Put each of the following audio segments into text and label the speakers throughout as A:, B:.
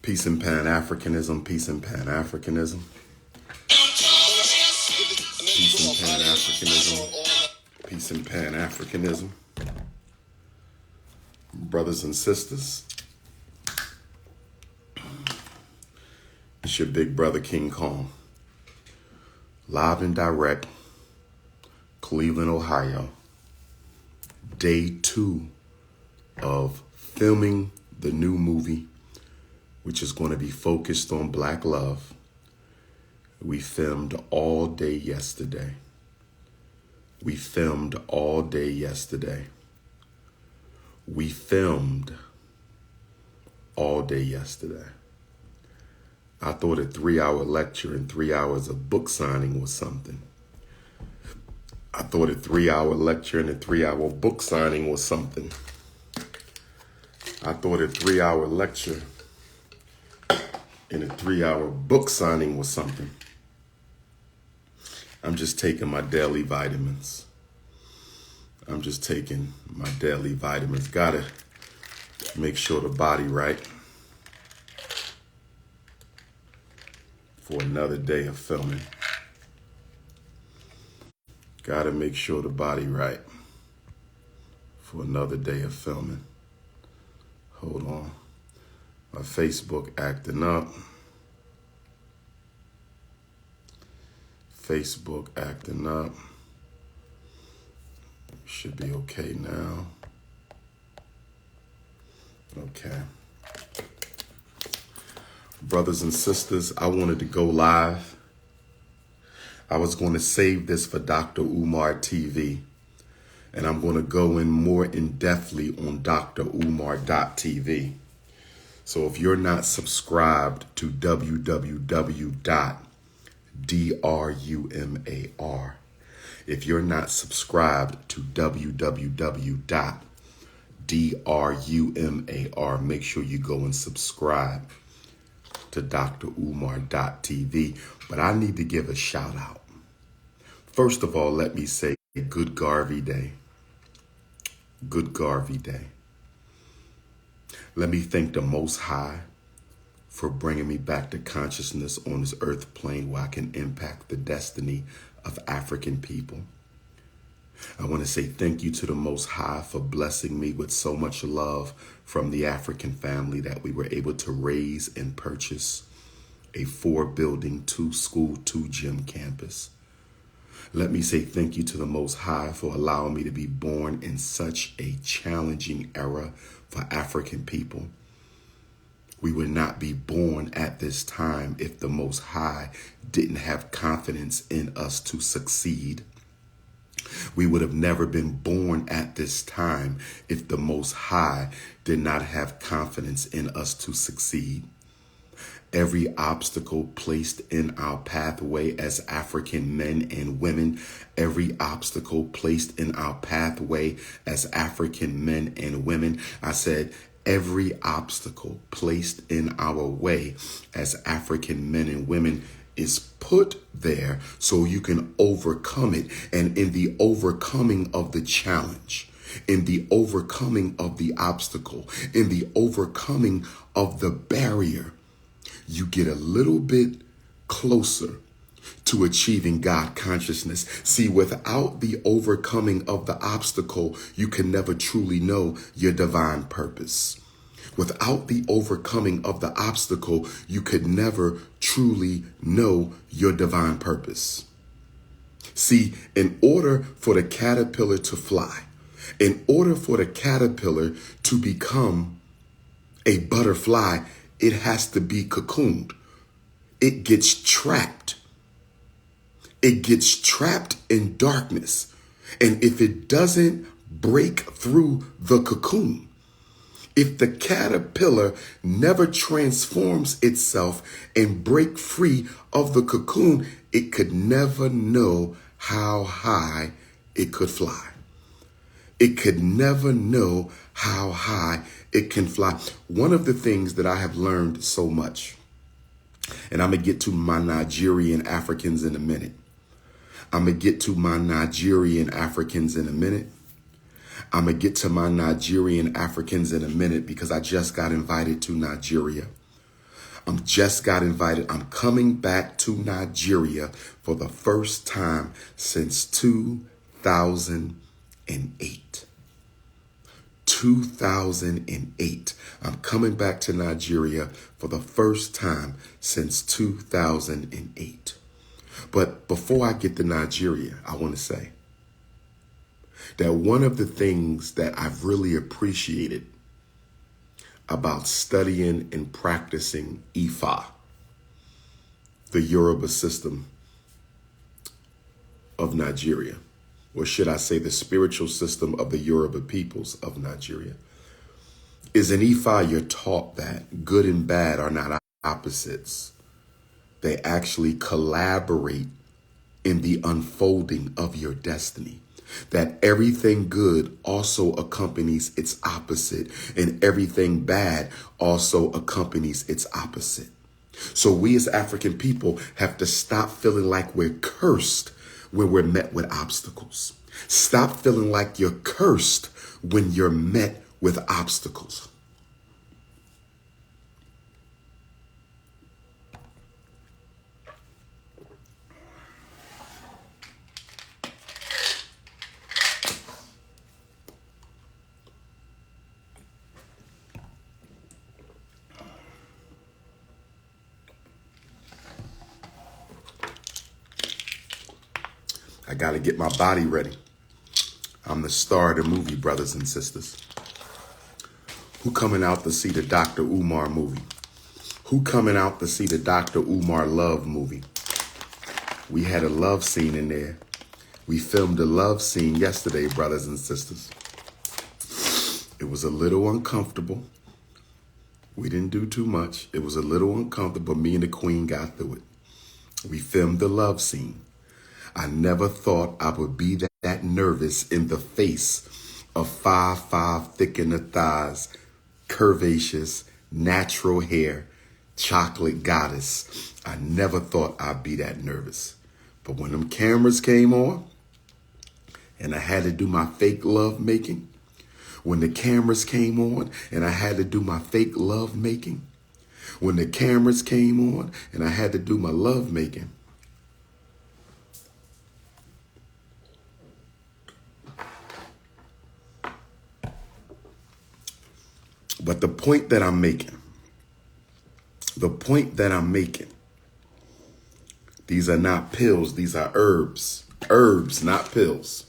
A: Peace and Pan-Africanism, peace and Pan-Africanism. Peace and Pan-Africanism, peace and Pan-Africanism. Brothers and sisters, it's your big brother King Kong. Live and direct, Cleveland, Ohio. Day 2 of filming the new movie, which is going to be focused on Black love. We filmed all day yesterday. We filmed all day yesterday. We filmed all day yesterday. I thought a 3-hour lecture and 3 hours of book signing was something. I thought a 3-hour lecture and a 3-hour book signing was something. I thought a 3-hour lecture and a 3-hour book signing was something. I'm just taking my daily vitamins. I'm just taking my daily vitamins. Gotta make sure the body right for another day of filming. Gotta make sure the body right for another day of filming. Hold on. My Facebook acting up. Facebook acting up. Should be okay now. Okay. Brothers and sisters, I wanted to go live. I was going to save this for Dr. Umar TV. And I'm going to go in more in-depthly on drumar.tv. So if you're not subscribed to www.drumar, if you're not subscribed to www.drumar, make sure you go and subscribe to drumar.tv. But I need to give a shout out. First of all, let me say good Garvey Day. Good Garvey Day. Let me thank the Most High for bringing me back to consciousness on this earth plane where I can impact the destiny of African people. I want to say thank you to the Most High for blessing me with so much love from the African family that we were able to raise and purchase a 4-building, 2-school, 2-gym campus. Let me say thank you to the Most High for allowing me to be born in such a challenging era for African people. We would not be born at this time if the Most High didn't have confidence in us to succeed. We would have never been born at this time if the Most High did not have confidence in us to succeed. Every obstacle placed in our pathway as African men and women, every obstacle placed in our pathway as African men and women, I said, every obstacle placed in our way as African men and women is put there so you can overcome it. And in the overcoming of the challenge, in the overcoming of the obstacle, in the overcoming of the barrier, you get a little bit closer to achieving God consciousness. See, without the overcoming of the obstacle, you can never truly know your divine purpose. Without the overcoming of the obstacle, you could never truly know your divine purpose. See, in order for the caterpillar to fly, in order for the caterpillar to become a butterfly, it has to be cocooned. It gets trapped. It gets trapped in darkness. And if it doesn't break through the cocoon, if the caterpillar never transforms itself and break free of the cocoon, it could never know how high it could fly. It could never know how high it can fly. One of the things that I have learned so much, and I'm going to get to my Nigerian Africans in a minute. I'm going to get to my Nigerian Africans in a minute. I'm going to get to my Nigerian Africans in a minute because I just got invited to Nigeria. Just got invited. I'm coming back to Nigeria for the first time since 2008. 2008. I'm coming back to Nigeria for the first time since 2008. But before I get to Nigeria, I want to say that one of the things that I've really appreciated about studying and practicing Ifa, the Yoruba system of Nigeria, or should I say the spiritual system of the Yoruba peoples of Nigeria, is in Ifa you're taught that good and bad are not opposites. They actually collaborate in the unfolding of your destiny. That everything good also accompanies its opposite, and everything bad also accompanies its opposite. So we as African people have to stop feeling like we're cursed when we're met with obstacles. Stop feeling like you're cursed when you're met with obstacles. I got to get my body ready. I'm the star of the movie, brothers and sisters. Who coming out to see the Dr. Umar movie? Who coming out to see the Dr. Umar love movie? We had a love scene in there. We filmed a love scene yesterday, brothers and sisters. It was a little uncomfortable. We didn't do too much. It was a little uncomfortable. Me and the Queen got through it. We filmed the love scene. I never thought I would be that nervous in the face of 5'5", thick in the thighs, curvaceous, natural hair, chocolate goddess. I never thought I'd be that nervous. But when them cameras came on and I had to do my fake love making, when the cameras came on and I had to do my fake love making, when the cameras came on and I had to do my love making, but the point that I'm making, these are not pills, these are herbs. Herbs, not pills.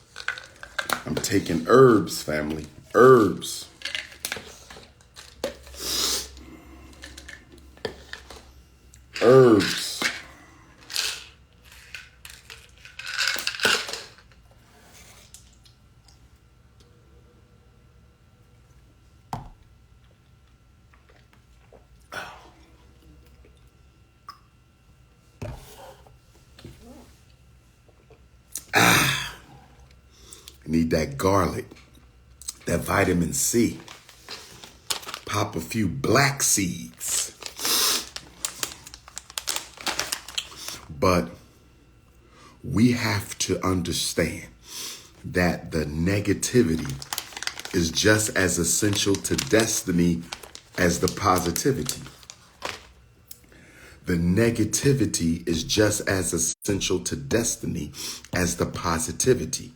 A: I'm taking herbs, family, herbs. Herbs. Need that garlic, that vitamin C. Pop a few black seeds. But we have to understand that the negativity is just as essential to destiny as the positivity. The negativity is just as essential to destiny as the positivity.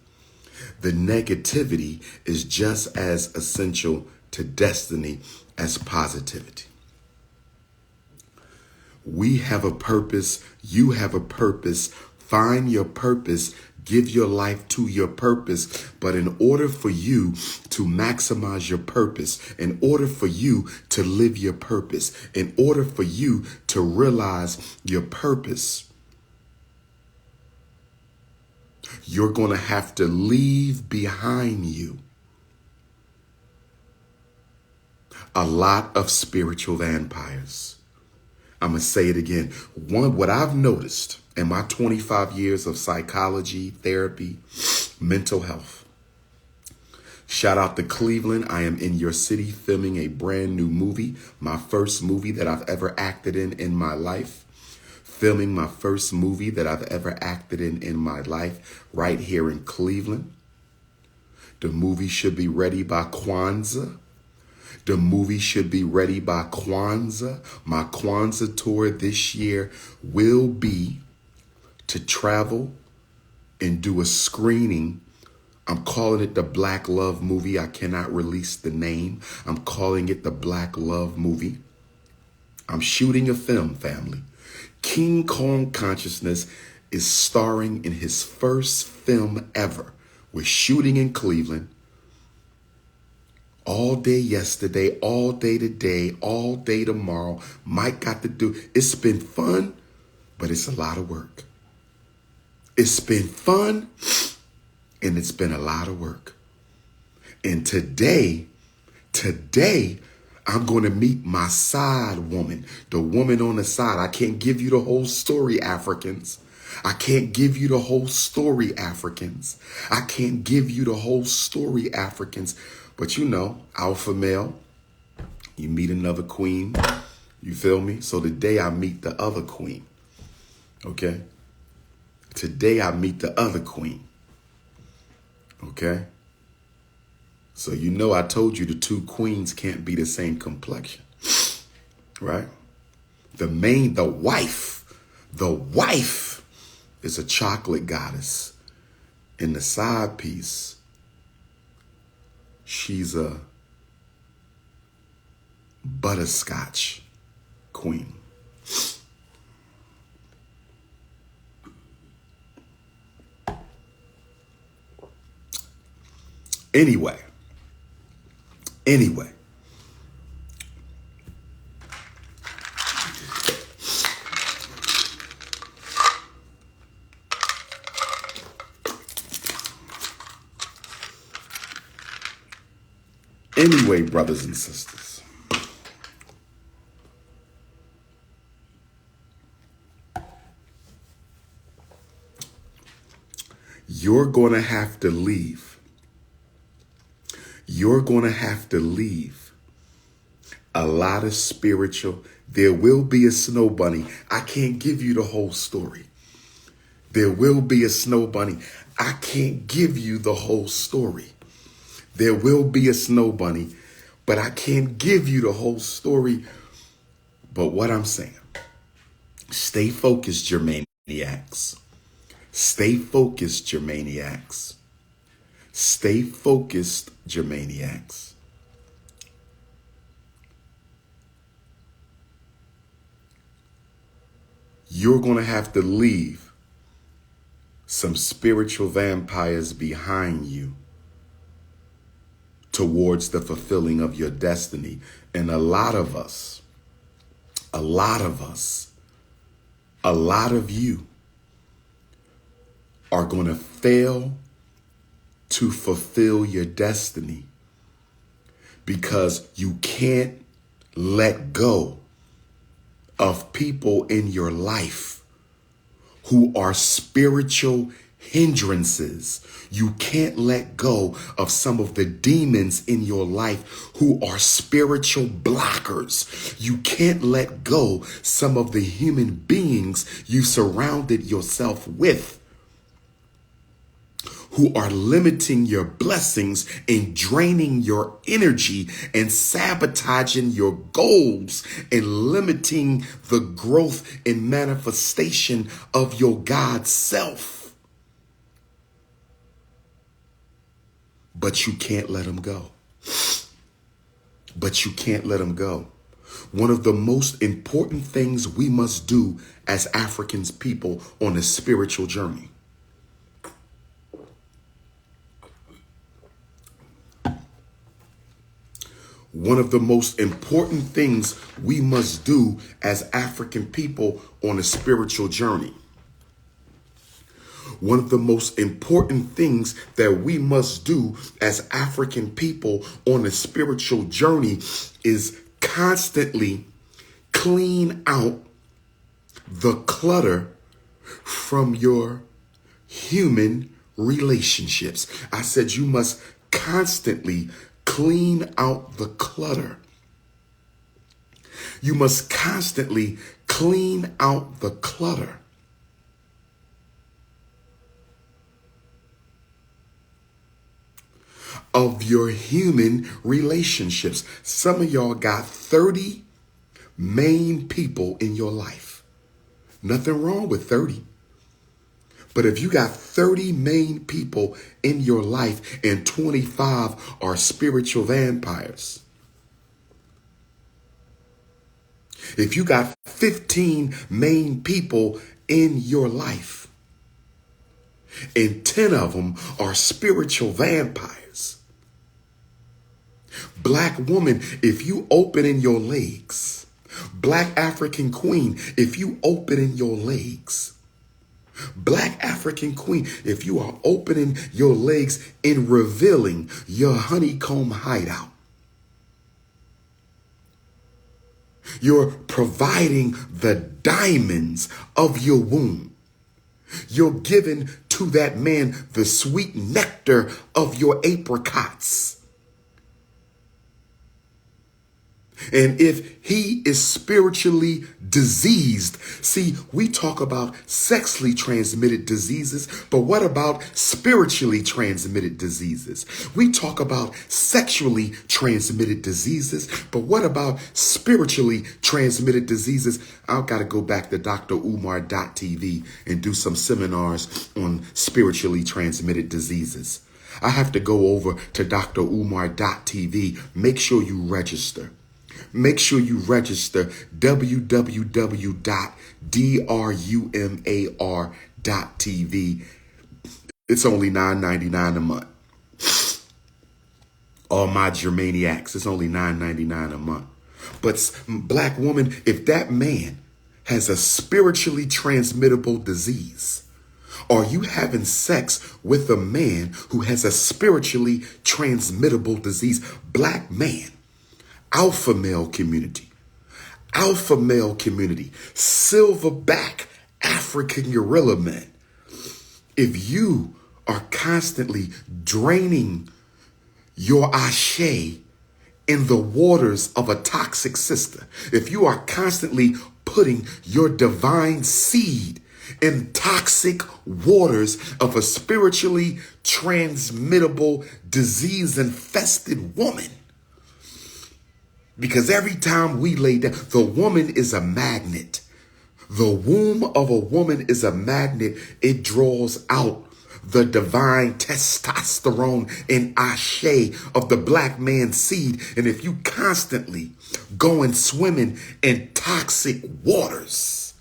A: The negativity is just as essential to destiny as positivity. We have a purpose. You have a purpose. Find your purpose. Give your life to your purpose. But in order for you to maximize your purpose, in order for you to live your purpose, in order for you to realize your purpose, you're going to have to leave behind you a lot of spiritual vampires. I'm going to say it again. What I've noticed in my 25 years of psychology, therapy, mental health. Shout out to Cleveland. I am in your city filming a brand new movie. My first movie that I've ever acted in my life. Filming my first movie that I've ever acted in my life right here in Cleveland. The movie should be ready by Kwanzaa. The movie should be ready by Kwanzaa. My Kwanzaa tour this year will be to travel and do a screening. I'm calling it the Black Love movie. I cannot release the name. I'm calling it the Black Love movie. I'm shooting a film, family. King Kong Consciousness is starring in his first film ever. We're shooting in Cleveland. All day yesterday, all day today, all day tomorrow. Mike got to do. It's been fun, but it's a lot of work. It's been fun, and it's been a lot of work. And today, I'm going to meet my side woman, the woman on the side. I can't give you the whole story, Africans. I can't give you the whole story, Africans. I can't give you the whole story, Africans. But you know, alpha male, you meet another queen. You feel me? So today I meet the other queen. Okay? Today I meet the other queen. Okay? So you know I told you the two queens can't be the same complexion. Right? The wife is a chocolate goddess. In the side piece, she's a butterscotch queen. Anyway. Anyway, brothers and sisters, you're going to have to leave. You're going to have to leave a lot of spiritual. There will be a snow bunny. I can't give you the whole story. There will be a snow bunny. I can't give you the whole story. There will be a snow bunny, but I can't give you the whole story. But what I'm saying, stay focused, Germaniacs. Stay focused, Germaniacs. Stay focused, Germaniacs. You're going to have to leave some spiritual vampires behind you towards the fulfilling of your destiny. And a lot of you are going to fail to fulfill your destiny because you can't let go of people in your life who are spiritual hindrances. You can't let go of some of the demons in your life who are spiritual blockers. You can't let go some of the human beings you surrounded yourself with who are limiting your blessings and draining your energy and sabotaging your goals and limiting the growth and manifestation of your God self. But you can't let them go. But you can't let them go. One of the most important things we must do as African people on a spiritual journey. One of the most important things we must do as African people on a spiritual journey. One of the most important things that we must do as African people on a spiritual journey is constantly clean out the clutter from your human relationships. I said you must constantly clean out the clutter. You must constantly clean out the clutter. of your human relationships. Some of y'all got 30 main people in your life. Nothing wrong with 30. But if you got 30 main people in your life and 25 are spiritual vampires, if you got 15 main people in your life and 10 of them are spiritual vampires, Black woman, if you opening your legs, Black African queen, if you opening your legs, Black African queen, if you are opening your legs and revealing your honeycomb hideout, you're providing the diamonds of your womb. You're giving to that man the sweet nectar of your apricots. And if he is spiritually diseased, see, we talk about sexually transmitted diseases, but what about spiritually transmitted diseases? We talk about sexually transmitted diseases, but what about spiritually transmitted diseases? I've got to go back to drumar.tv and do some seminars on spiritually transmitted diseases. I have to go over to drumar.tv. Make sure you register. Make sure you register www.drumar.tv. It's only $9.99 a month. All my Germaniacs, it's only $9.99 a month. But Black woman, if that man has a spiritually transmittable disease, are you having sex with a man who has a spiritually transmittable disease? Black man. Alpha male community, silverback African gorilla man. If you are constantly draining your ashe in the waters of a toxic sister, if you are constantly putting your divine seed in toxic waters of a spiritually transmittable, disease-infested woman, because every time we lay down, the woman is a magnet. The womb of a woman is a magnet. It draws out the divine testosterone and ashe of the Black man's seed. And if you constantly go and swimming in toxic waters,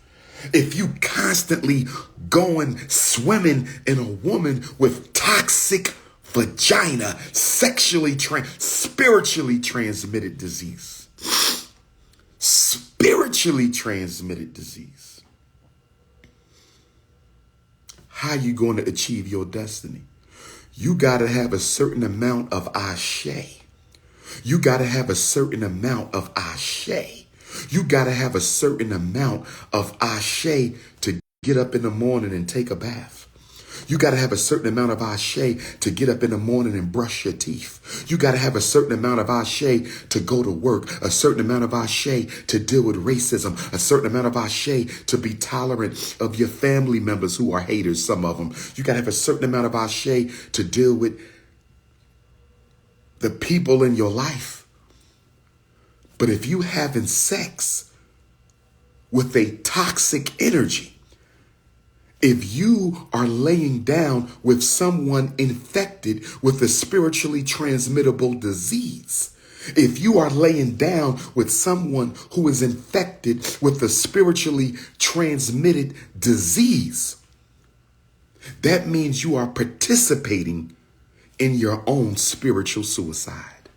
A: if you constantly going swimming in a woman with toxic vagina, spiritually transmitted disease. Spiritually transmitted disease. How you going to achieve your destiny? You got to have a certain amount of ashe. You got to have a certain amount of ashe. You got to have a certain amount of ashe to get up in the morning and take a bath. You got to have a certain amount of ashe to get up in the morning and brush your teeth. You got to have a certain amount of ashe to go to work, a certain amount of ashe to deal with racism, a certain amount of ashe to be tolerant of your family members who are haters, some of them. You got to have a certain amount of ashe to deal with the people in your life. But if you having sex with a toxic energy, if you are laying down with someone infected with a spiritually transmittable disease, if you are laying down with someone who is infected with a spiritually transmitted disease, that means you are participating in your own spiritual suicide.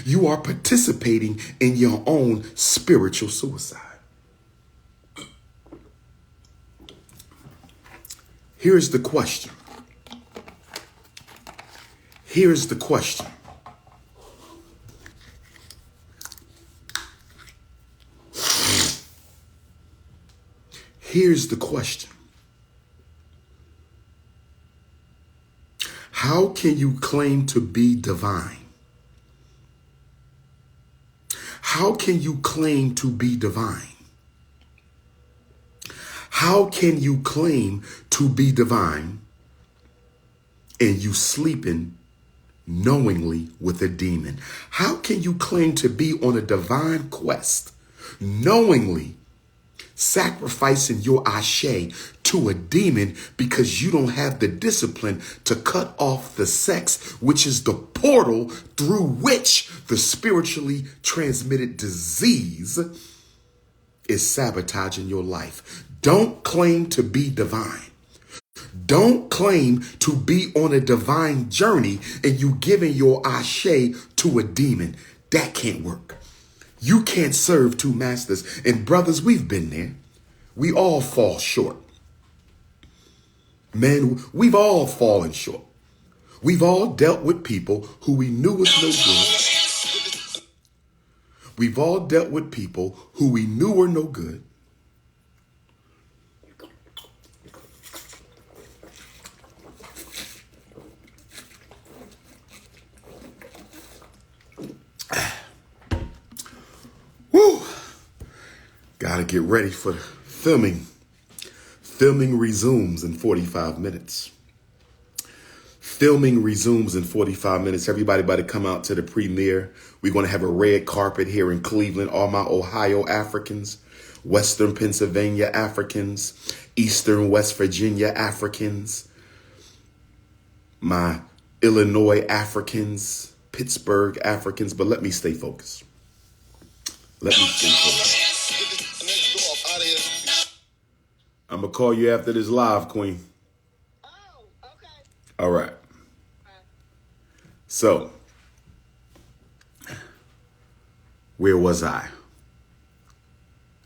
A: You are participating in your own spiritual suicide. Here's the question. Here's the question. Here's the question. How can you claim to be divine? How can you claim to be divine? How can you claim to be divine and you sleeping knowingly with a demon? How can you claim to be on a divine quest, knowingly sacrificing your ashe to a demon because you don't have the discipline to cut off the sex, which is the portal through which the spiritually transmitted disease is sabotaging your life? Don't claim to be divine. Don't claim to be on a divine journey and you giving your ashe to a demon. That can't work. You can't serve two masters. And brothers, we've been there. We all fall short. Men, we've all fallen short. We've all dealt with people who we knew was no good. We've all dealt with people who we knew were no good. Woo! Gotta get ready for filming. Filming resumes in 45 minutes. Filming resumes in 45 minutes. Everybody about to come out to the premiere. We're going to have a red carpet here in Cleveland. All my Ohio Africans, Western Pennsylvania Africans, Eastern West Virginia Africans, my Illinois Africans, Pittsburgh Africans. But let me stay focused. Let me stay focused. I'm going to call you after this live, Queen.
B: Oh, okay.
A: All right. So, where was I?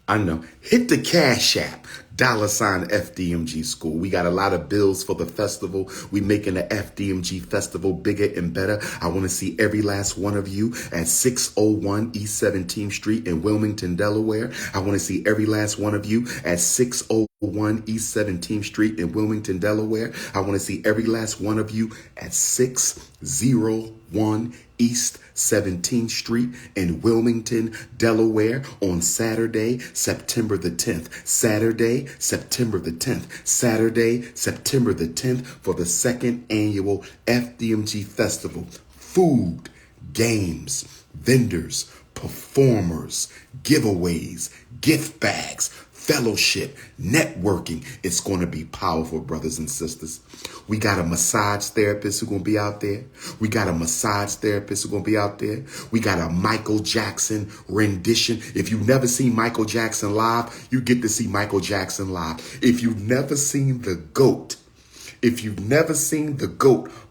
A: I know. Hit the Cash App, $FDMG School. We got a lot of bills for the festival. We making the FDMG festival bigger and better. I want to see every last one of you at 601 East 17th Street in Wilmington, Delaware. I want to see every last one of you at 601 East 17th Street in Wilmington, Delaware. I want to see every last one of you at 601 East 17th Street in Wilmington, Delaware on Saturday, September the 10th. Saturday, September the 10th. Saturday, September the 10th for the second annual FDMG Festival. Food, games, vendors, performers, giveaways, gift bags, fellowship, networking. It's going to be powerful, brothers and sisters. We got a massage therapist who's going to be out there. We got a massage therapist who's going to be out there. We got a Michael Jackson rendition. If you've never seen Michael Jackson live, you get to see Michael Jackson live. If you've never seen the GOAT,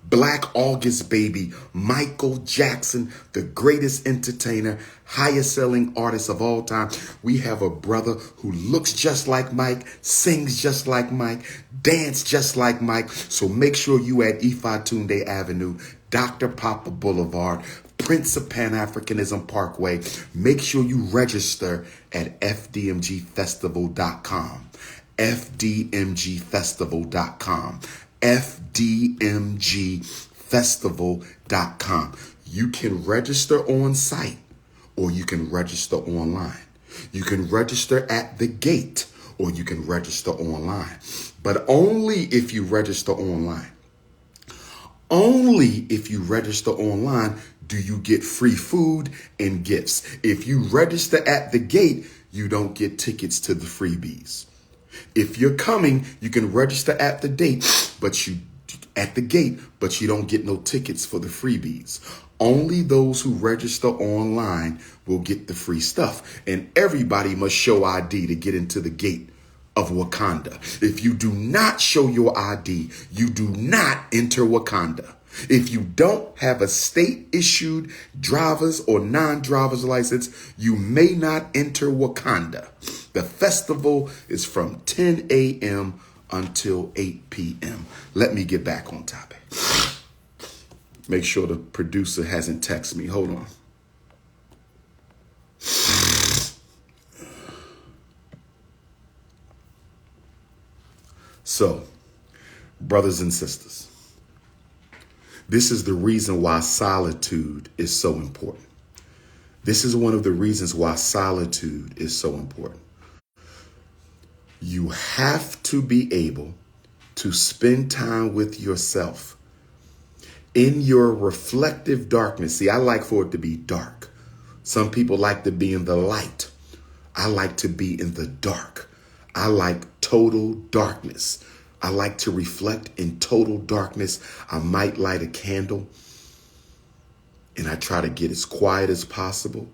A: Black August baby, Michael Jackson, the greatest entertainer, highest selling artist of all time. We have a brother who looks just like Mike, sings just like Mike, dance just like Mike. So make sure you at Ifatunde Avenue, Dr. Papa Boulevard, Prince of Pan-Africanism Parkway. Make sure you register at fdmgfestival.com. fdmgfestival.com. fdmgfestival.com. You can register on site or you can register online. You can register at the gate or you can register online. But only if you register online. Only if you register online do you get free food and gifts. If you register at the gate, you don't get tickets to the freebies. If you're coming, you can register at the gate, but you don't get no tickets for the freebies. Only those who register online will get the free stuff. And everybody must show ID to get into the gate of Wakanda. If you do not show your ID, you do not enter Wakanda. If you don't have a state-issued driver's or non-driver's license, you may not enter Wakanda. The festival is from 10 a.m. until 8 p.m. Let me get back on topic. Make sure the producer hasn't texted me. Hold on. So, brothers and sisters, this is the reason why solitude is so important. This is one of the reasons why solitude is so important. You have to be able to spend time with yourself In your reflective darkness. See, I like for it to be dark. Some people like to be in the light. I like to be in the dark. I like total darkness. I like to reflect in total darkness. I might light a candle and I try to get as quiet as possible.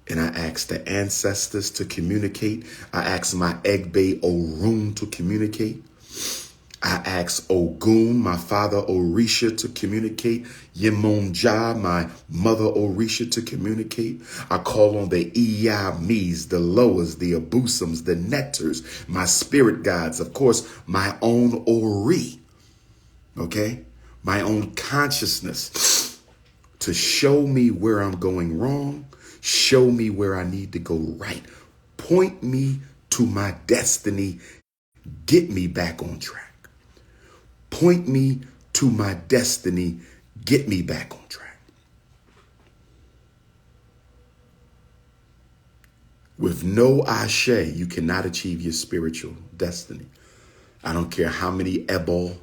A: And I ask the ancestors to communicate. I ask my Egbe Orun to communicate. I ask Ogun, my father Orisha, to communicate. Yemonja, my mother Orisha, to communicate. I call on the Iyamis, the Loas, the Abusums, the Nectars, my spirit guides, of course, my own Ori, okay? My own consciousness to show me where I'm going wrong, show me where I need to go right, point me to my destiny, get me back on track. Point me to my destiny. Get me back on track. With no ashe, you cannot achieve your spiritual destiny. I don't care how many ebol.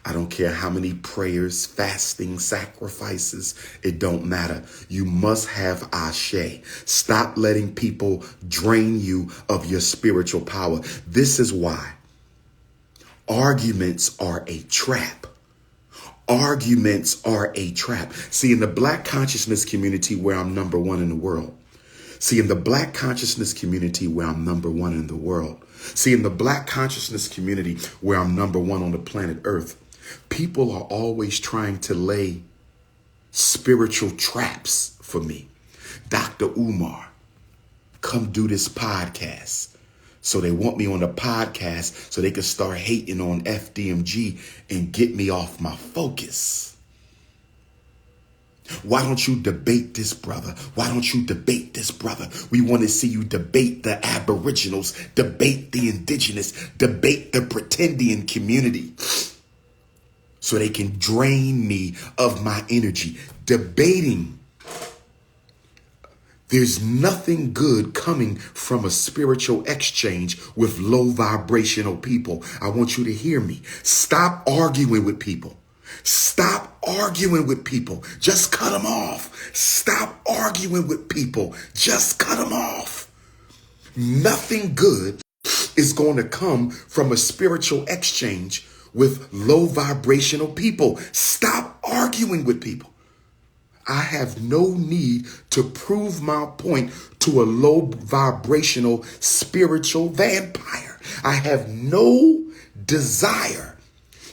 A: I don't care how many prayers, fasting, sacrifices. It don't matter. You must have ashe. Stop letting people drain you of your spiritual power. This is why arguments are a trap. Arguments are a trap. See, in the Black consciousness community where I'm number one in the world. See, in the Black consciousness community where I'm number one in the world. See, in the Black consciousness community where I'm number one on the planet Earth, people are always trying to lay spiritual traps for me. Dr. Umar, come do this podcast. So they want me on the podcast so they can start hating on FDMG and get me off my focus. Why don't you debate this, brother? Why don't you debate this, brother? We want to see you debate the Aboriginals, debate the indigenous, debate the pretendian community so they can drain me of my energy. Debating. There's nothing good coming from a spiritual exchange with low vibrational people. I want you to hear me. Stop arguing with people. Stop arguing with people. Just cut them off. Stop arguing with people. Just cut them off. Nothing good is going to come from a spiritual exchange with low vibrational people. Stop arguing with people. I have no need to prove my point to a low vibrational spiritual vampire. I have no desire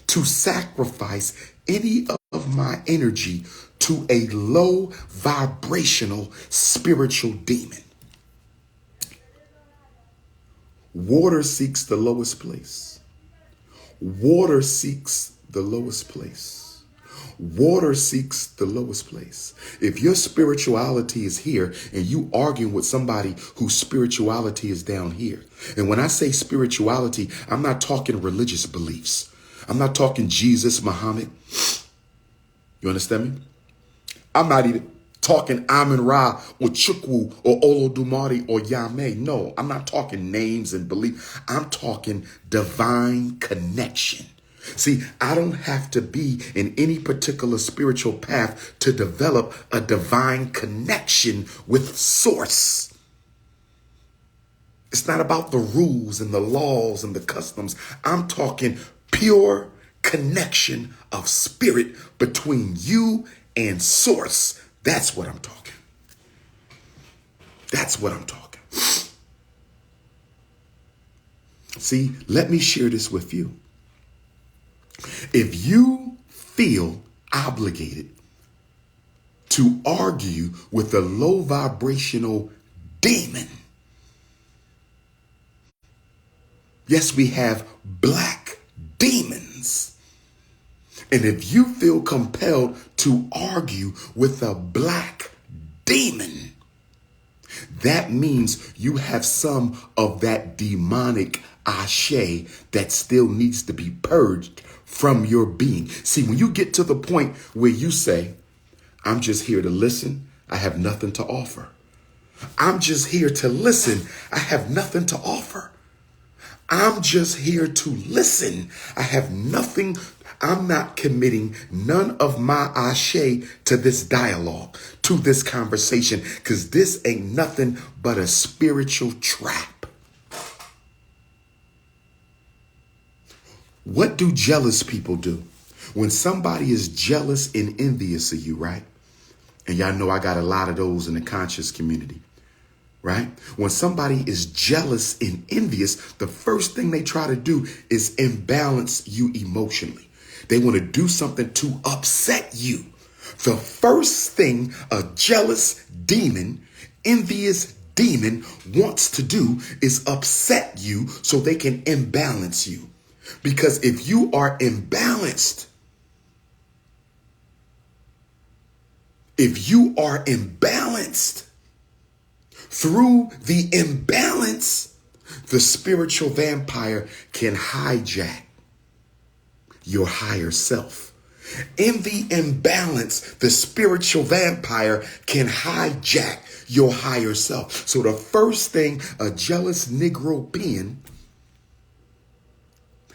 A: to sacrifice any of my energy to a low vibrational spiritual demon. Water seeks the lowest place. Water seeks the lowest place. Water seeks the lowest place. If your spirituality is here and you arguing with somebody whose spirituality is down here. And when I say spirituality, I'm not talking religious beliefs. I'm not talking Jesus, Muhammad. You understand me? I'm not even talking Amun Ra or Chukwu or Olodumare or Yahweh. No, I'm not talking names and belief. I'm talking divine connection. See, I don't have to be in any particular spiritual path to develop a divine connection with source. It's not about the rules and the laws and the customs. I'm talking pure connection of spirit between you and source. That's what I'm talking. That's what I'm talking. See, let me share this with you. If you feel obligated to argue with a low vibrational demon, yes, we have black demons. And if you feel compelled to argue with a black demon, that means you have some of that demonic ashe that still needs to be purged from your being. See, when you get to the point where you say, I'm just here to listen, I have nothing to offer. I'm just here to listen, I have nothing to offer. I'm just here to listen. I have nothing. I'm not committing none of my ashe to this dialogue, to this conversation, because this ain't nothing but a spiritual trap. What do jealous people do? When somebody is jealous and envious of you, right? And y'all know I got a lot of those in the conscious community, right? When somebody is jealous and envious, the first thing they try to do is imbalance you emotionally. They want to do something to upset you. The first thing a jealous demon, envious demon wants to do is upset you so they can imbalance you. Because if you are imbalanced, through the imbalance, the spiritual vampire can hijack your higher self. In the imbalance, the spiritual vampire can hijack your higher self. So the first thing a jealous Negropean,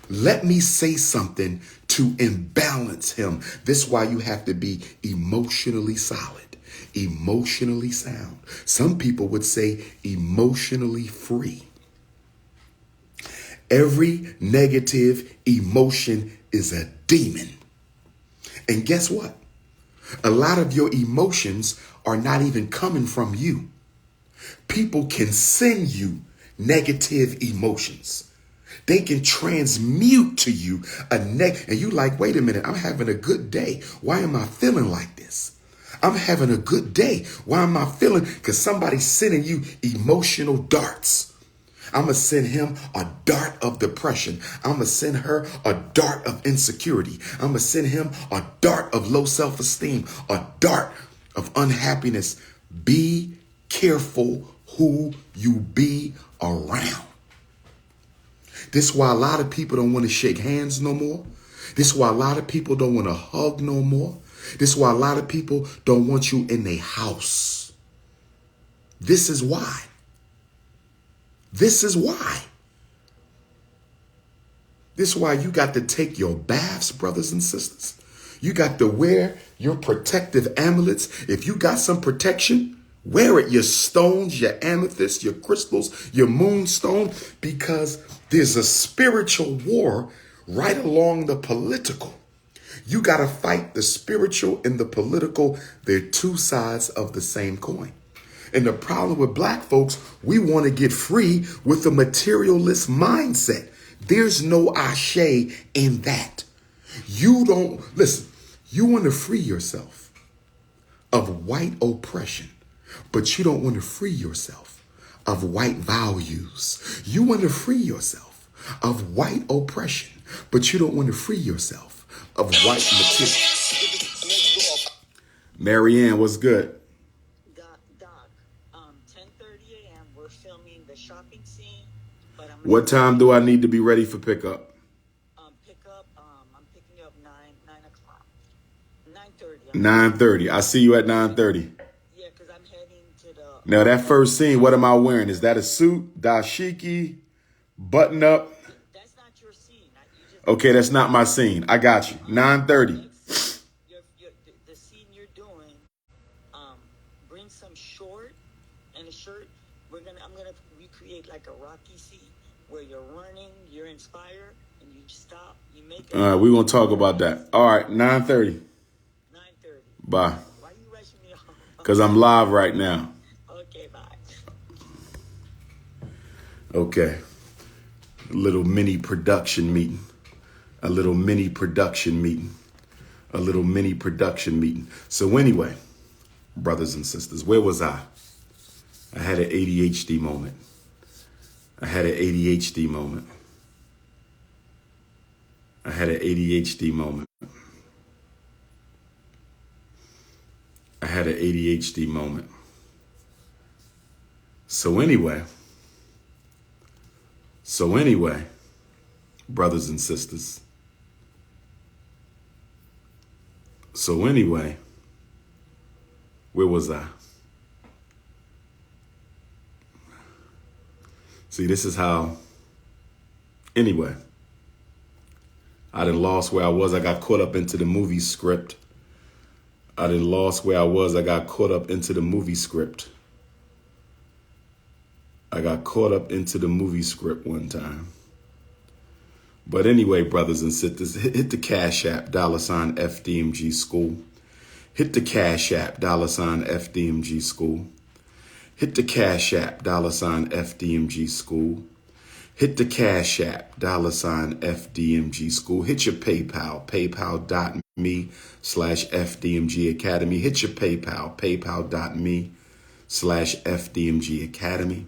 A: let me say something to imbalance him. This is why you have to be emotionally solid, emotionally sound. Some people would say emotionally free. Every negative emotion is a demon. And guess what? A lot of your emotions are not even coming from you. People can send you negative emotions. They can transmute to you and you like, wait a minute, I'm having a good day. Why am I feeling like this? I'm having a good day. Why am I feeling? Because somebody's sending you emotional darts. I'm going to send him a dart of depression. I'm going to send her a dart of insecurity. I'm going to send him a dart of low self-esteem, a dart of unhappiness. Be careful who you be around. This is why a lot of people don't want to shake hands no more. This is why a lot of people don't want to hug no more. This is why a lot of people don't want you in their house. This is why. This is why. This is why you got to take your baths, brothers and sisters. You got to wear your protective amulets. If you got some protection, wear it. Your stones, your amethyst, your crystals, your moonstone, because there's a spiritual war right along the political. You got to fight the spiritual and the political. They're two sides of the same coin. And the problem with black folks, we want to get free with the materialist mindset. There's no ashe in that. You don't, listen, you want to free yourself of white oppression, but you don't want to free yourself of white values. You want to free yourself of white oppression, but you don't want to free yourself of white material. Marianne, what's good?
B: Doc, 10:30 a.m. We're filming the shopping scene. But
A: What time do I need to be ready for pickup?
B: I'm picking you up 9 o'clock. 9:30.
A: 9:30. I see you at 9:30.
B: Yeah, because I'm heading to the...
A: Now that first scene, what am I wearing? Is that a suit, dashiki, button up?
B: That's not your scene.
A: Okay, that's not my scene. I got you. 9:30.
B: The scene you're doing, bring some short and a shirt. I'm gonna recreate like a Rocky scene where you're running, you're inspired, and you stop, you make it.
A: All right, we're going to talk about that. All right, 9:30.
B: 9:30.
A: Bye.
B: Why you rushing me off?
A: Because I'm live right now.
B: Okay, bye.
A: Okay. A little mini production meeting. A little mini production meeting. A little mini production meeting. So anyway, brothers and sisters, where was I? I had an ADHD moment. I had an ADHD moment. I had an ADHD moment. I had an ADHD moment. So anyway, brothers and sisters. So anyway, where was I? See, this is how Anyway, I done lost where I was. I got caught up into the movie script. I done lost where I was. I got caught up into the movie script. I got caught up into the movie script one time. But anyway, brothers and sisters, hit the Cash App, $FDMG School. Hit the Cash App, $FDMG School. Hit the Cash App, $FDMG School. Hit the Cash App, $FDMG School. Hit your PayPal, paypal.me/FDMG Academy. Hit your PayPal, paypal.me/FDMG Academy.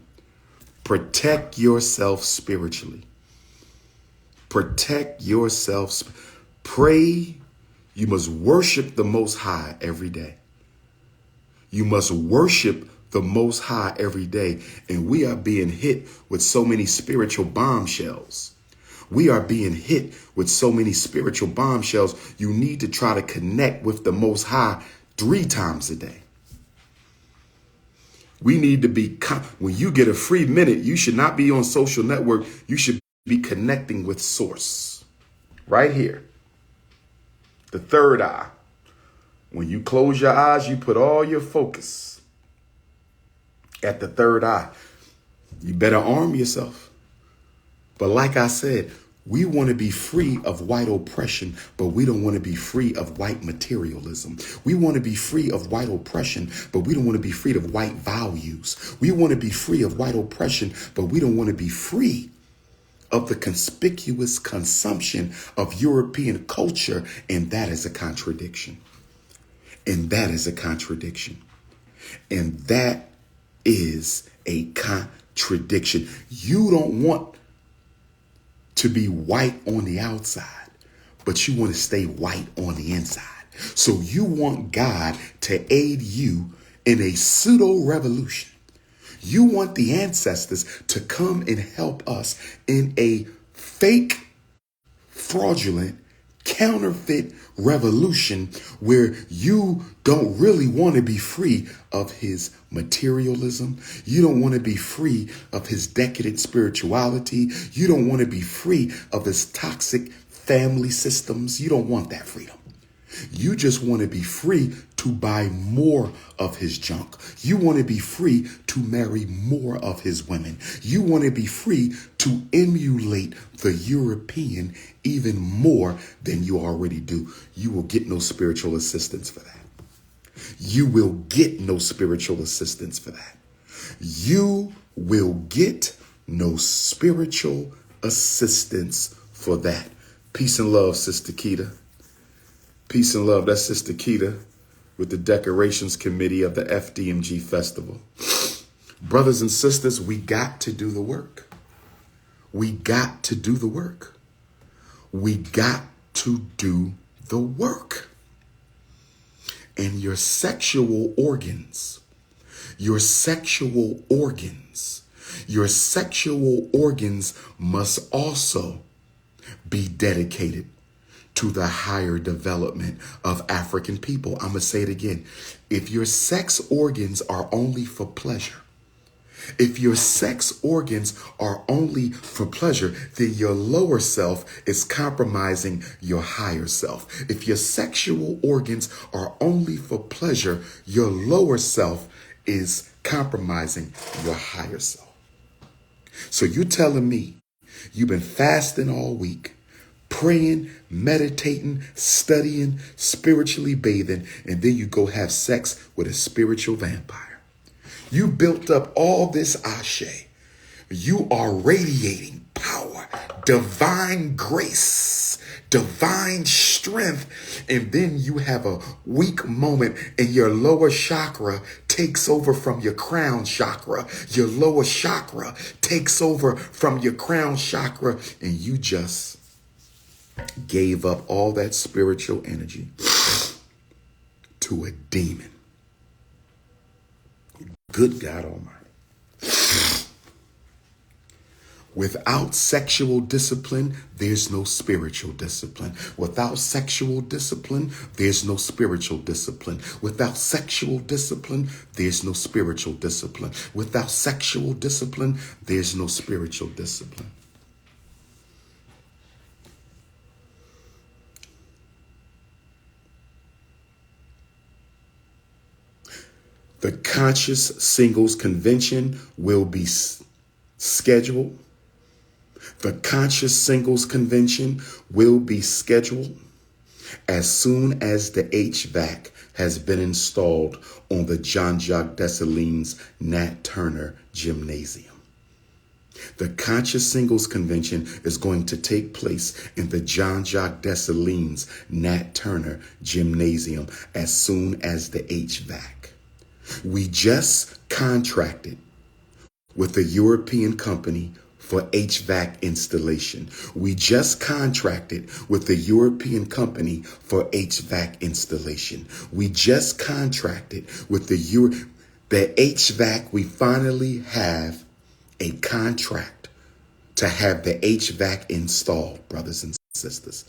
A: Protect yourself spiritually. Protect yourself. Pray. You must worship the Most High every day. You must worship the Most High every day. And we are being hit with so many spiritual bombshells. We are being hit with so many spiritual bombshells. You need to try to connect with the Most High 3 times a day. We need to be, when you get a free minute, you should not be on social network. You should be connecting with Source right here. The third eye. When you close your eyes, you put all your focus at the third eye. You better arm yourself. But like I said, we want to be free of white oppression, but we don't want to be free of white materialism. We want to be free of white oppression, but we don't want to be free of white values. We want to be free of white oppression, but we don't want to be free of the conspicuous consumption of European culture. And that is a contradiction. And that is a contradiction. And that is a contradiction. You don't want to be white on the outside, but you want to stay white on the inside. So you want God to aid you in a pseudo revolution. You want the ancestors to come and help us in a fake, fraudulent, counterfeit revolution where you don't really want to be free of his materialism. You don't want to be free of his decadent spirituality. You don't want to be free of his toxic family systems. You don't want that freedom. You just want to be free to buy more of his junk. You want to be free to marry more of his women. You want to be free to emulate the European even more than you already do. You will get no spiritual assistance for that. You will get no spiritual assistance for that. You will get no spiritual assistance for that. Peace and love, Sister Keita. Peace and love. That's Sister Keita with the Decorations Committee of the FDMG Festival. Brothers and sisters, we got to do the work. We got to do the work. We got to do the work. And your sexual organs must also be dedicated to the higher development of African people. I'm going to say it again. If your sex organs are only for pleasure, then your lower self is compromising your higher self. If your sexual organs are only for pleasure, your lower self is compromising your higher self. So you're telling me you've been fasting all week, praying, meditating, studying, spiritually bathing, and then you go have sex with a spiritual vampire. You built up all this ashe. You are radiating power, divine grace, divine strength, and then you have a weak moment and your lower chakra takes over from your crown chakra. Your lower chakra takes over from your crown chakra, and you just gave up all that spiritual energy to a demon. Good God Almighty. Without sexual discipline, there's no spiritual discipline. Without sexual discipline, there's no spiritual discipline. Without sexual discipline, there's no spiritual discipline. Without sexual discipline, there's no spiritual discipline. The Conscious Singles Convention will be scheduled. The Conscious Singles Convention will be scheduled as soon as the HVAC has been installed on the Jean-Jacques Dessalines Nat Turner Gymnasium. The Conscious Singles Convention is going to take place in the Jean-Jacques Dessalines Nat Turner Gymnasium as soon as the HVAC. We just contracted with a European company for HVAC installation. We just contracted with the European company for HVAC installation. We just contracted with the HVAC. We finally have a contract to have the HVAC installed, brothers and sisters.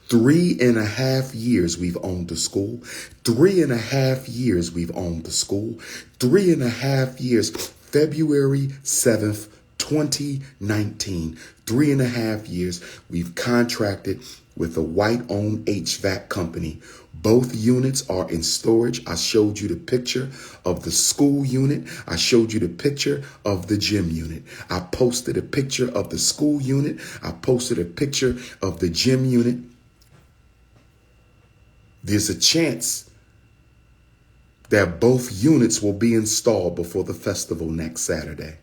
A: 3.5 years we've owned the school. 3.5 years we've owned the school. 3.5 years, February 7th, 2019, 3.5 years, we've contracted with a white-owned HVAC company. Both units are in storage. I showed you the picture of the school unit. I showed you the picture of the gym unit. I posted a picture of the school unit. I posted a picture of the gym unit. There's a chance that both units will be installed before the festival next Saturday.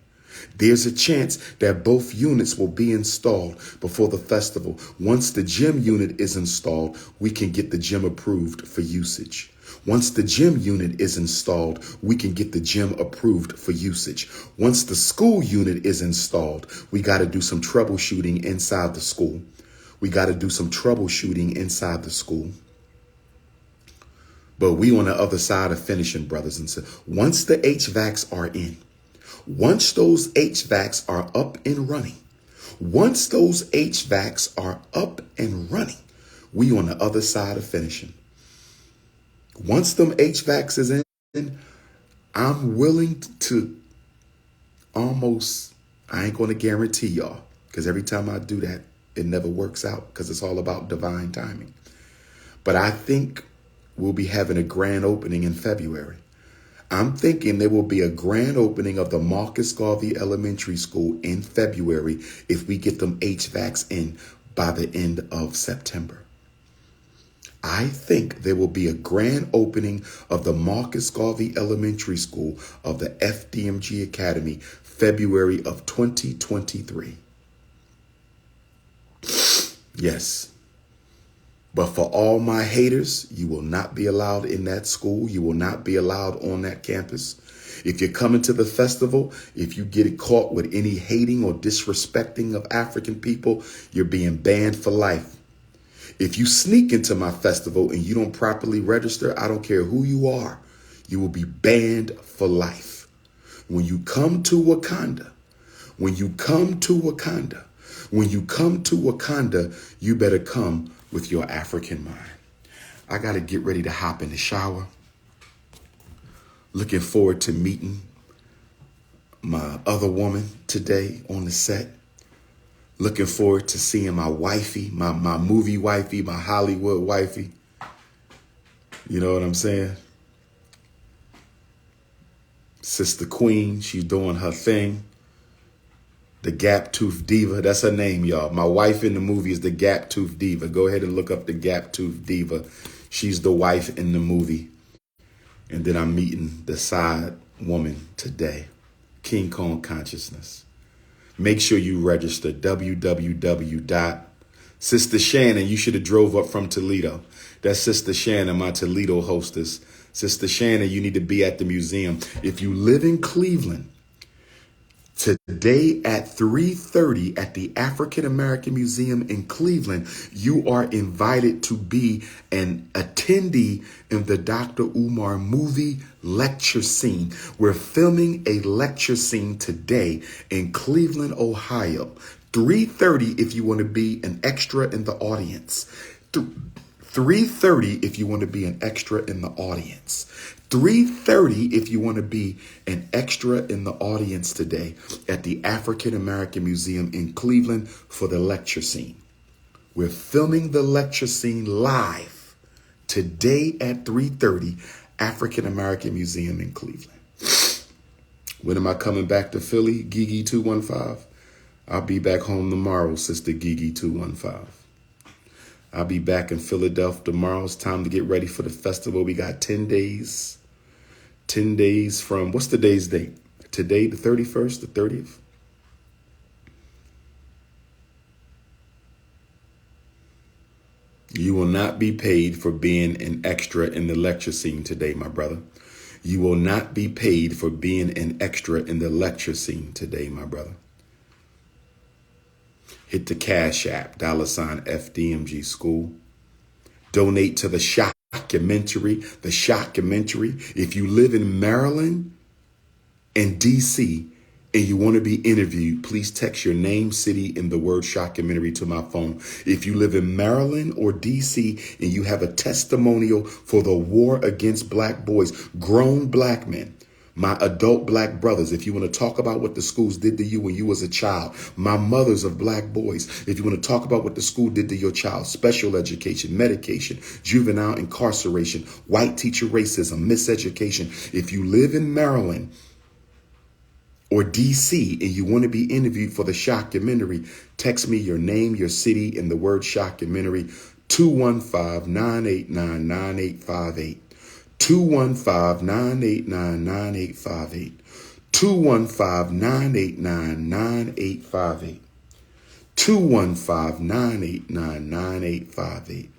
A: There's a chance that both units will be installed before the festival. Once the gym unit is installed, we can get the gym approved for usage. Once the gym unit is installed, we can get the gym approved for usage. Once the school unit is installed, we got to do some troubleshooting inside the school. We got to do some troubleshooting inside the school. But we on the other side of finishing, brothers and sisters. Once the HVACs are in, once those HVACs are up and running, once those HVACs are up and running, we on the other side of finishing. Once them HVACs is in, I'm willing to almost, I ain't going to guarantee y'all, because every time I do that, it never works out because it's all about divine timing. But I think we'll be having a grand opening in February. I'm thinking there will be a grand opening of the Marcus Garvey Elementary School in February if we get them HVACs in by the end of September. I think there will be a grand opening of the Marcus Garvey Elementary School of the FDMG Academy, February of 2023. Yes. But for all my haters, you will not be allowed in that school. You will not be allowed on that campus. If you're coming to the festival, if you get caught with any hating or disrespecting of African people, you're being banned for life. If you sneak into my festival and you don't properly register, I don't care who you are, you will be banned for life. When you come to Wakanda, when you come to Wakanda, when you come to Wakanda, you better come with your African mind. I got to get ready to hop in the shower. Looking forward to meeting my other woman today on the set. Looking forward to seeing my wifey, my movie wifey, my Hollywood wifey. You know what I'm saying? Sister Queen, she's doing her thing. The Gap Tooth Diva, that's her name, y'all. My wife in the movie is the Gap Tooth Diva. Go ahead and look up the Gap Tooth Diva. She's the wife in the movie. And then I'm meeting the side woman today, King Kong Consciousness. Make sure you register www. Sister Shannon, you should have drove up from Toledo. That's Sister Shannon, my Toledo hostess. Sister Shannon, you need to be at the museum. If you live in Cleveland, today at 3:30 at the African American Museum in Cleveland, you are invited to be an attendee in the Dr. Umar movie lecture scene. We're filming a lecture scene today in Cleveland, Ohio. 3:30 if you want to be an extra in the audience. 3:30 if you want to be an extra in the audience. 3:30 if you want to be an extra in the audience today at the African American Museum in Cleveland for the lecture scene. We're filming the lecture scene live today at 3:30, African American Museum in Cleveland. When am I coming back to Philly, Gigi 215? I'll be back home tomorrow, Sister Gigi 215. I'll be back in Philadelphia tomorrow. It's time to get ready for the festival. We got 10 days. 10 days from, what's the day's date? Today, the 31st, the 30th? You will not be paid for being an extra in the lecture scene today, my brother. You will not be paid for being an extra in the lecture scene today, my brother. Hit the Cash App, $ FDMG School. Donate to the shockumentary. The shockumentary. If you live in Maryland and DC and you want to be interviewed, please text your name, city, and the word shockumentary to my phone. If you live in Maryland or DC and you have a testimonial for the war against black boys, grown black men, my adult black brothers, if you want to talk about what the schools did to you when you was a child, my mothers of black boys, if you want to talk about what the school did to your child, special education, medication, juvenile incarceration, white teacher racism, miseducation. If you live in Maryland or DC and you want to be interviewed for the shockumentary, text me your name, your city, and the word shockumentary, 215-989-9858. 215-989-9858. 215-989-9858. 215-989-9858.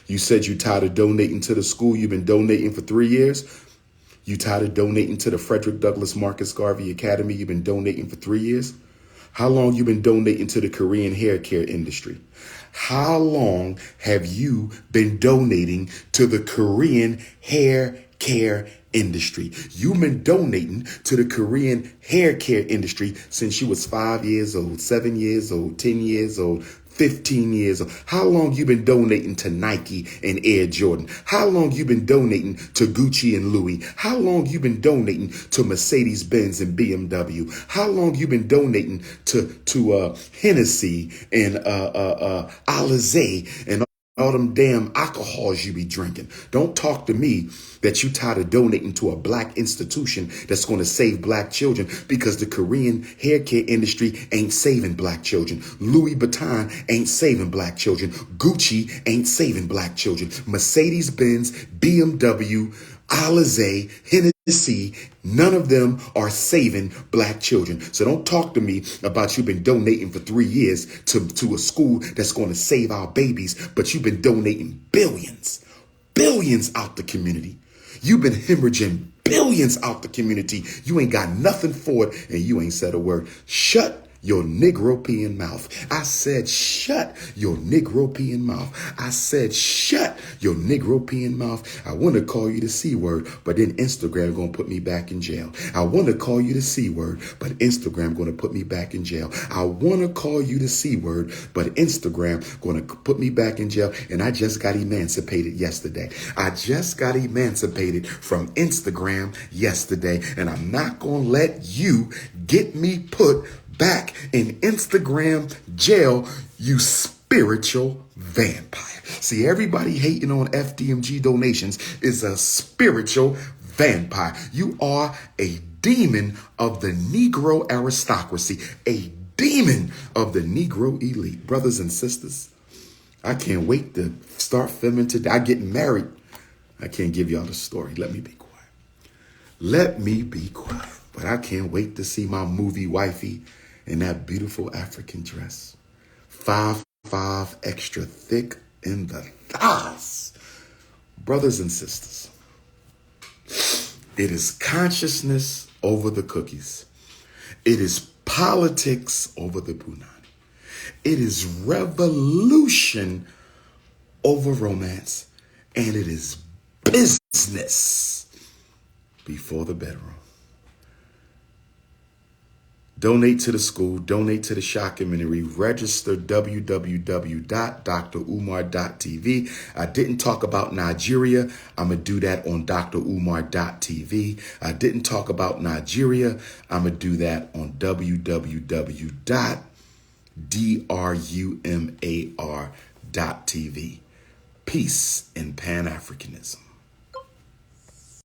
A: You said you tired of donating to the school. You've been donating for 3 years. You tired of donating to the Frederick Douglass Marcus Garvey Academy. You've been donating for 3 years. How long you been donating to the Korean hair care industry? How long have you been donating to the Korean hair care industry? You've been donating to the Korean hair care industry since you was 5 years old, 7 years old, 10 years old, 15 years old. How long you been donating to Nike and Air Jordan? How long you been donating to Gucci and Louis? How long you been donating to Mercedes Benz and BMW? How long you been donating to Hennessy and Alizé and all them damn alcohols you be drinking? Don't talk to me that you tired of donating to a black institution that's going to save black children, because the Korean hair care industry ain't saving black children. Louis Vuitton ain't saving black children. Gucci ain't saving black children. Mercedes Benz, BMW, Alizé, Hennessy, none of them are saving black children. So don't talk to me about you've been donating for 3 years to a school that's going to save our babies, but you've been donating billions out the community. You've been hemorrhaging billions out the community. You ain't got nothing for it, and you ain't said a word. Shut your Negropean mouth. I said, shut your Negropean mouth. I said, shut your Negropean mouth. I want to call you the C word, but then Instagram going to put me back in jail. I want to call you the C word, but Instagram going to put me back in jail. I want to call you the C word, but Instagram going to put me back in jail. And I just got emancipated yesterday. I just got emancipated from Instagram yesterday. And I'm not going to let you get me put back in Instagram jail, you spiritual vampire. See, everybody hating on FDMG donations is a spiritual vampire. You are a demon of the Negro aristocracy, a demon of the Negro elite. Brothers and sisters, I can't wait to start filming today. I get married. I can't give y'all the story. Let me be quiet. Let me be quiet. But I can't wait to see my movie wifey in that beautiful African dress. 5'5" extra thick in the thighs. Brothers and sisters, it is consciousness over the cookies. It is politics over the punani. It is revolution over romance. And it is business before the bedroom. Donate to the school, donate to the shockumentary, register www.drumar.tv. I didn't talk about Nigeria. I'm going to do that on drumar.tv. I didn't talk about Nigeria. I'm going to do that on www.drumar.tv. Peace and Pan-Africanism.